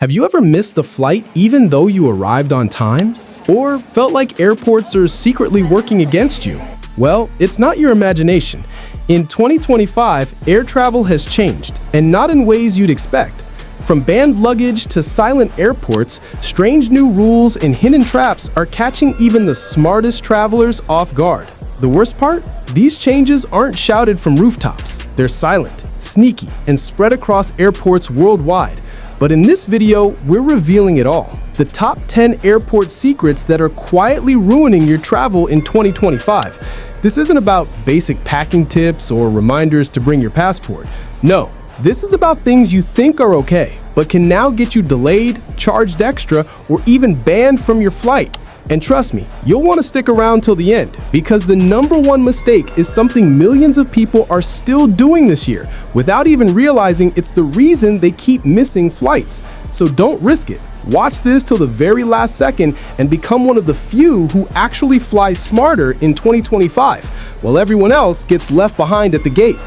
Have you ever missed a flight even though you arrived on time? Or felt like airports are secretly working against you? Well, it's not your imagination. In 2025, air travel has changed, and not in ways you'd expect. From banned luggage to silent airports, strange new rules and hidden traps are catching even the smartest travelers off guard. The worst part? These changes aren't shouted from rooftops. They're silent, sneaky, and spread across airports worldwide. But in this video, we're revealing it all. The top 10 airport secrets that are quietly ruining your travel in 2025. This isn't about basic packing tips or reminders to bring your passport. No, this is about things you think are okay, but can now get you delayed, charged extra, or even banned from your flight. And trust me, you'll want to stick around till the end, because the #1 mistake is something millions of people are still doing this year, without even realizing it's the reason they keep missing flights. So don't risk it. Watch this till the very last second and become one of the few who actually fly smarter in 2025, while everyone else gets left behind at the gate.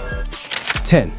10.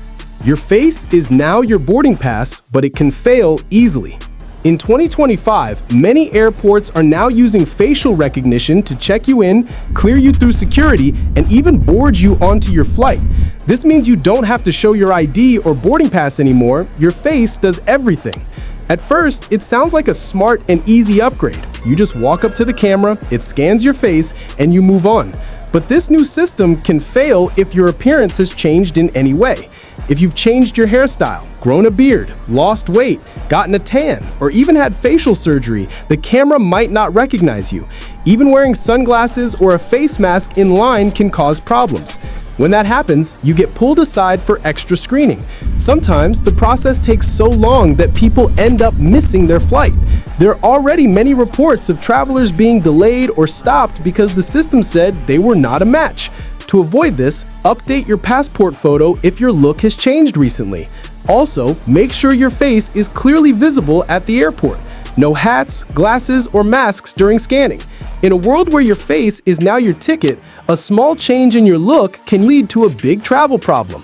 Your face is now your boarding pass, but it can fail easily. In 2025, many airports are now using facial recognition to check you in, clear you through security, and even board you onto your flight. This means you don't have to show your ID or boarding pass anymore. Your face does everything. At first, it sounds like a smart and easy upgrade. You just walk up to the camera, it scans your face, and you move on. But this new system can fail if your appearance has changed in any way. If you've changed your hairstyle, grown a beard, lost weight, gotten a tan, or even had facial surgery, the camera might not recognize you. Even wearing sunglasses or a face mask in line can cause problems. When that happens, you get pulled aside for extra screening. Sometimes the process takes so long that people end up missing their flight. There are already many reports of travelers being delayed or stopped because the system said they were not a match. To avoid this, update your passport photo if your look has changed recently. Also, make sure your face is clearly visible at the airport. No hats, glasses, or masks during scanning. In a world where your face is now your ticket, a small change in your look can lead to a big travel problem.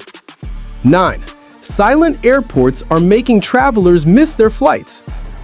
9. Silent airports are making travelers miss their flights.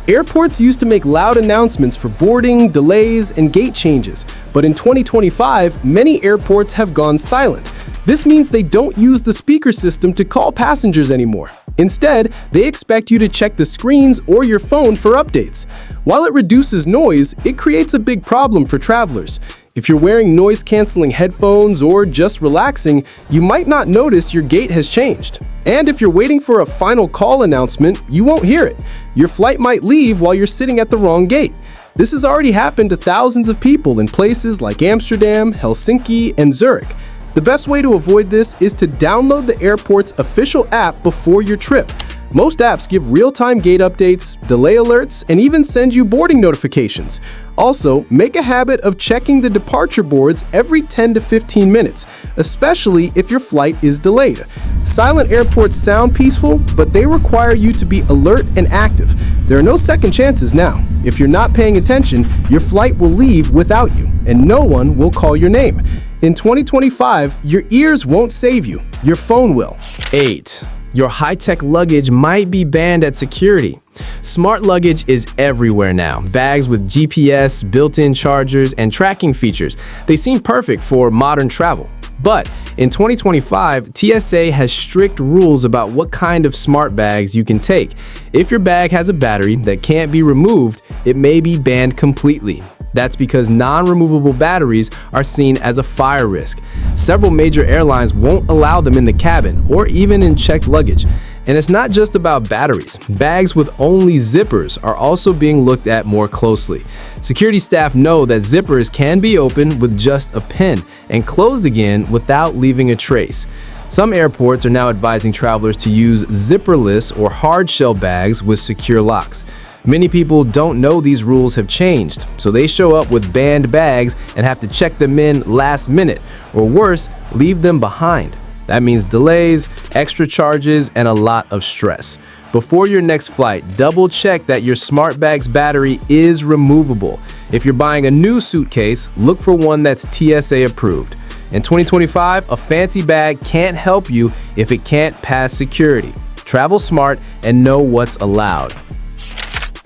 Airports used to make loud announcements for boarding, delays, and gate changes, but in 2025, many airports have gone silent. This means they don't use the speaker system to call passengers anymore. Instead, they expect you to check the screens or your phone for updates. While it reduces noise, it creates a big problem for travelers. If you're wearing noise-canceling headphones or just relaxing, you might not notice your gate has changed. And if you're waiting for a final call announcement, you won't hear it. Your flight might leave while you're sitting at the wrong gate. This has already happened to thousands of people in places like Amsterdam, Helsinki, and Zurich. The best way to avoid this is to download the airport's official app before your trip. Most apps give real-time gate updates, delay alerts, and even send you boarding notifications. Also, make a habit of checking the departure boards every 10 to 15 minutes, especially if your flight is delayed. Silent airports sound peaceful, but they require you to be alert and active. There are no second chances now. If you're not paying attention, your flight will leave without you, and no one will call your name. In 2025, your ears won't save you, your phone will. 8. Your high-tech luggage might be banned at security. Smart luggage is everywhere now. Bags with GPS, built-in chargers, and tracking features. They seem perfect for modern travel. But in 2025, TSA has strict rules about what kind of smart bags you can take. If your bag has a battery that can't be removed, it may be banned completely. That's because non-removable batteries are seen as a fire risk. Several major airlines won't allow them in the cabin or even in checked luggage. And it's not just about batteries. Bags with only zippers are also being looked at more closely. Security staff know that zippers can be opened with just a pin and closed again without leaving a trace. Some airports are now advising travelers to use zipperless or hard-shell bags with secure locks. Many people don't know these rules have changed, so they show up with banned bags and have to check them in last minute, or worse, leave them behind. That means delays, extra charges, and a lot of stress. Before your next flight, double check that your smart bag's battery is removable. If you're buying a new suitcase, look for one that's TSA approved. In 2025, a fancy bag can't help you if it can't pass security. Travel smart and know what's allowed.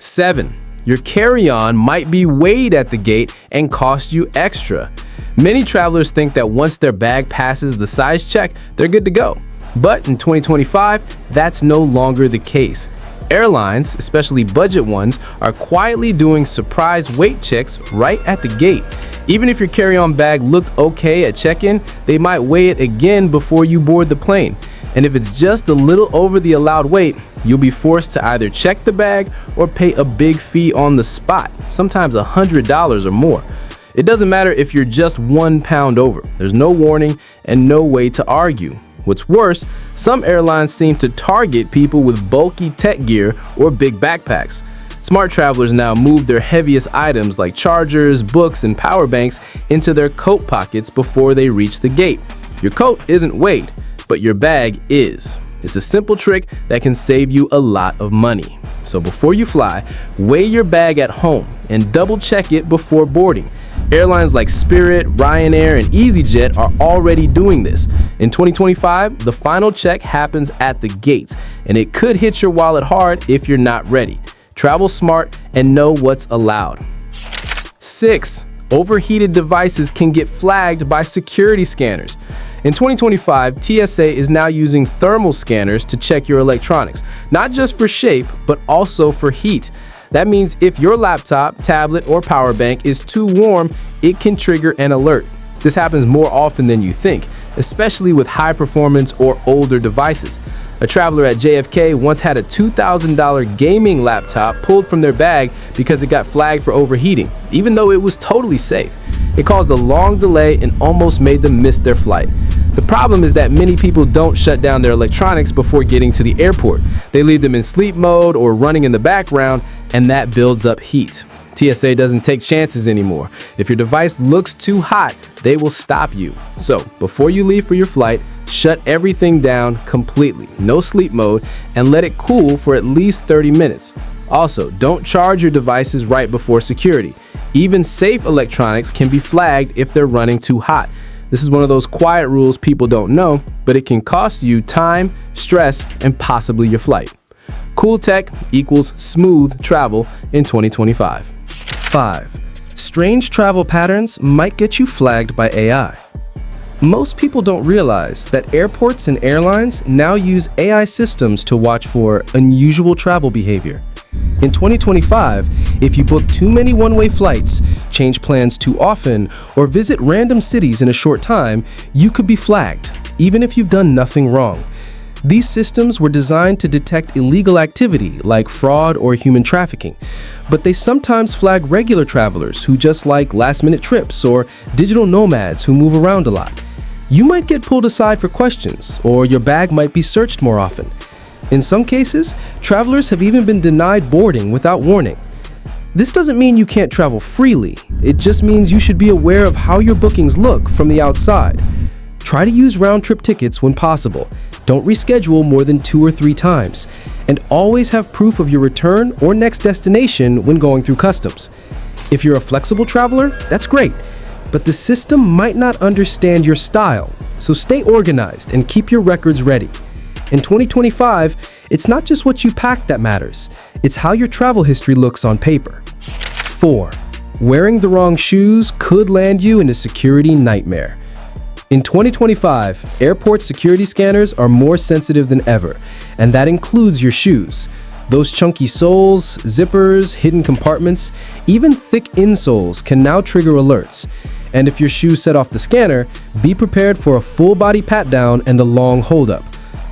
7. Your carry-on might be weighed at the gate and cost you extra. Many travelers think that once their bag passes the size check, they're good to go. But in 2025, that's no longer the case. Airlines, especially budget ones, are quietly doing surprise weight checks right at the gate. Even if your carry-on bag looked okay at check-in, they might weigh it again before you board the plane. And if it's just a little over the allowed weight, you'll be forced to either check the bag or pay a big fee on the spot, sometimes $100 or more. It doesn't matter if you're just 1 pound over. There's no warning and no way to argue. What's worse, some airlines seem to target people with bulky tech gear or big backpacks. Smart travelers now move their heaviest items like chargers, books, and power banks into their coat pockets before they reach the gate. Your coat isn't weighed, but your bag is. It's a simple trick that can save you a lot of money. So before you fly, weigh your bag at home and double check it before boarding. Airlines like Spirit, Ryanair, and EasyJet are already doing this. In 2025, the final check happens at the gates, and it could hit your wallet hard if you're not ready. Travel smart and know what's allowed. 6. Overheated devices can get flagged by security scanners. In 2025, TSA is now using thermal scanners to check your electronics, not just for shape, but also for heat. That means if your laptop, tablet, or power bank is too warm, it can trigger an alert. This happens more often than you think, especially with high-performance or older devices. A traveler at JFK once had a $2,000 gaming laptop pulled from their bag because it got flagged for overheating, even though it was totally safe. It caused a long delay and almost made them miss their flight. The problem is that many people don't shut down their electronics before getting to the airport. They leave them in sleep mode or running in the background, and that builds up heat. TSA doesn't take chances anymore. If your device looks too hot, they will stop you. So, before you leave for your flight, shut everything down completely, no sleep mode, and let it cool for at least 30 minutes. Also, don't charge your devices right before security. Even safe electronics can be flagged if they're running too hot. This is one of those quiet rules people don't know, but it can cost you time, stress, and possibly your flight. Cool tech equals smooth travel in 2025. 5. Strange travel patterns might get you flagged by AI. Most people don't realize that airports and airlines now use AI systems to watch for unusual travel behavior. In 2025, if you book too many one-way flights, change plans too often, or visit random cities in a short time, you could be flagged, even if you've done nothing wrong. These systems were designed to detect illegal activity like fraud or human trafficking, but they sometimes flag regular travelers who just like last-minute trips or digital nomads who move around a lot. You might get pulled aside for questions, or your bag might be searched more often. In some cases, travelers have even been denied boarding without warning. This doesn't mean you can't travel freely. It just means you should be aware of how your bookings look from the outside. Try to use round-trip tickets when possible. Don't reschedule more than 2 or 3 times. And always have proof of your return or next destination when going through customs. If you're a flexible traveler, that's great. But the system might not understand your style, so stay organized and keep your records ready. In 2025, it's not just what you pack that matters, it's how your travel history looks on paper. 4. Wearing the wrong shoes could land you in a security nightmare. In 2025, airport security scanners are more sensitive than ever, and that includes your shoes. Those chunky soles, zippers, hidden compartments, even thick insoles can now trigger alerts. And if your shoes set off the scanner, be prepared for a full-body pat-down and a long hold-up.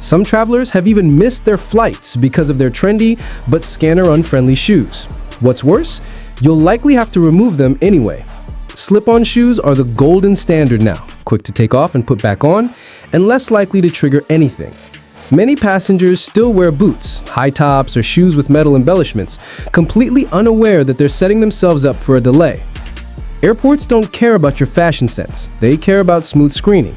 Some travelers have even missed their flights because of their trendy but scanner-unfriendly shoes. What's worse, you'll likely have to remove them anyway. Slip-on shoes are the golden standard now, quick to take off and put back on, and less likely to trigger anything. Many passengers still wear boots, high tops, or shoes with metal embellishments, completely unaware that they're setting themselves up for a delay. Airports don't care about your fashion sense, they care about smooth screening.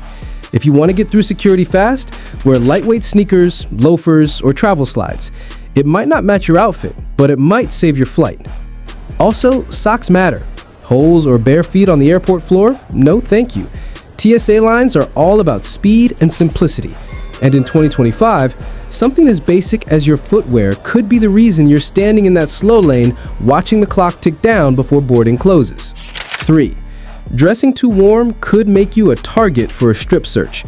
If you want to get through security fast, wear lightweight sneakers, loafers, or travel slides. It might not match your outfit, but it might save your flight. Also, socks matter. Holes or bare feet on the airport floor? No thank you. TSA lines are all about speed and simplicity. And in 2025, Something as basic as your footwear could be the reason you're standing in that slow lane watching the clock tick down before boarding closes. 3. Dressing too warm could make you a target for a strip search.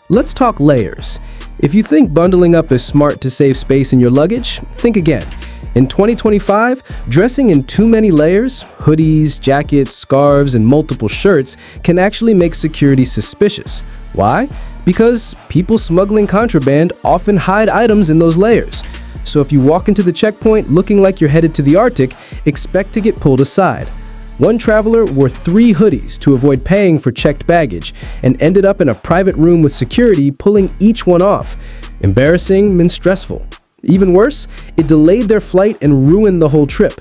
Let's talk layers. If you think bundling up is smart to save space in your luggage, think again. In 2025, dressing in too many layers, hoodies, jackets, scarves, and multiple shirts can actually make security suspicious. Why? Because people smuggling contraband often hide items in those layers. So if you walk into the checkpoint looking like you're headed to the Arctic, expect to get pulled aside. One traveler wore 3 hoodies to avoid paying for checked baggage and ended up in a private room with security pulling each one off. Embarrassing and stressful. Even worse, it delayed their flight and ruined the whole trip.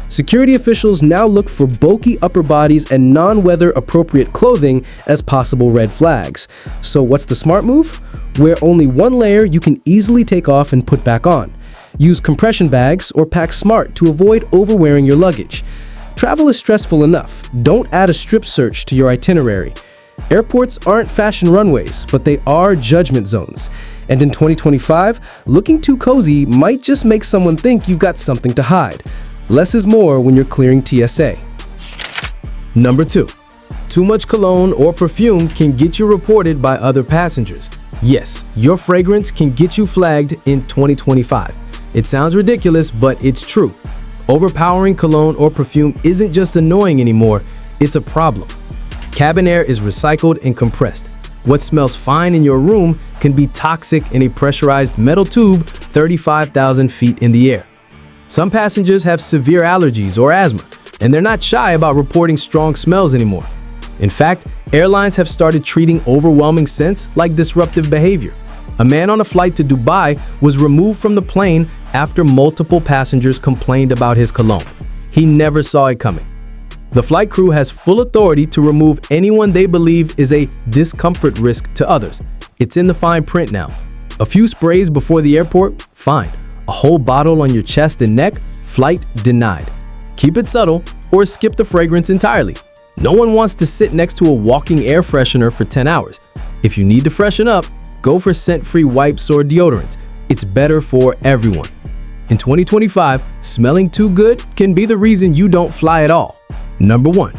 Security officials now look for bulky upper bodies and non-weather appropriate clothing as possible red flags. So what's the smart move? Wear only one layer you can easily take off and put back on. Use compression bags or pack smart to avoid overwearing your luggage. Travel is stressful enough. Don't add a strip search to your itinerary. Airports aren't fashion runways, but they are judgment zones. And in 2025, looking too cozy might just make someone think you've got something to hide. Less is more when you're clearing TSA. Number 2. Too much cologne or perfume can get you reported by other passengers. Yes, your fragrance can get you flagged in 2025. It sounds ridiculous, but it's true. Overpowering cologne or perfume isn't just annoying anymore, it's a problem. Cabin air is recycled and compressed. What smells fine in your room can be toxic in a pressurized metal tube 35,000 feet in the air. Some passengers have severe allergies or asthma, and they're not shy about reporting strong smells anymore. In fact, airlines have started treating overwhelming scents like disruptive behavior. A man on a flight to Dubai was removed from the plane after multiple passengers complained about his cologne. He never saw it coming. The flight crew has full authority to remove anyone they believe is a discomfort risk to others. It's in the fine print now. A few sprays before the airport? Fine. A whole bottle on your chest and neck? Flight denied. Keep it subtle or skip the fragrance entirely. No one wants to sit next to a walking air freshener for 10 hours. If you need to freshen up, go for scent-free wipes or deodorants. It's better for everyone. In 2025, smelling too good can be the reason you don't fly at all. Number 1.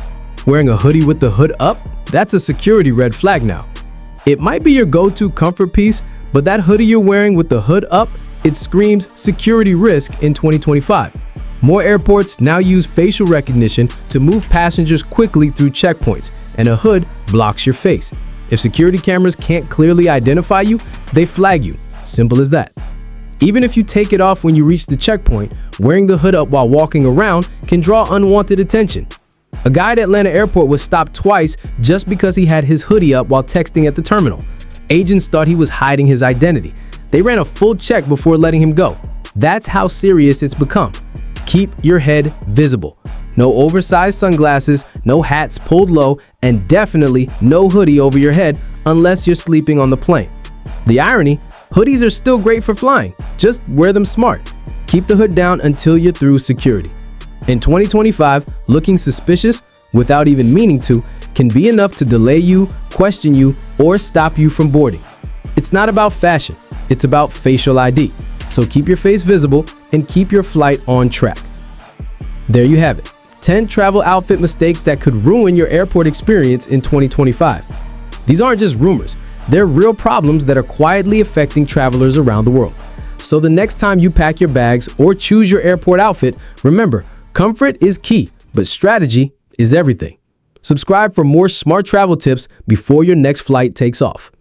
Wearing a hoodie with the hood up? That's a security red flag now. It might be your go-to comfort piece, but that hoodie you're wearing with the hood up, it screams security risk in 2025. More airports now use facial recognition to move passengers quickly through checkpoints, and a hood blocks your face. If security cameras can't clearly identify you, they flag you. Simple as that. Even if you take it off when you reach the checkpoint, wearing the hood up while walking around can draw unwanted attention. A guy at Atlanta Airport was stopped twice just because he had his hoodie up while texting at the terminal. Agents thought he was hiding his identity. They ran a full check before letting him go. That's how serious it's become. Keep your head visible. No oversized sunglasses, no hats pulled low, and definitely no hoodie over your head unless you're sleeping on the plane. The irony, hoodies are still great for flying. Just wear them smart. Keep the hood down until you're through security. In 2025, looking suspicious, without even meaning to, can be enough to delay you, question you, or stop you from boarding. It's not about fashion, it's about facial ID. So keep your face visible and keep your flight on track. There you have it. 10 travel outfit mistakes that could ruin your airport experience in 2025. These aren't just rumors, they're real problems that are quietly affecting travelers around the world. So the next time you pack your bags or choose your airport outfit, remember, comfort is key, but strategy is everything. Subscribe for more smart travel tips before your next flight takes off.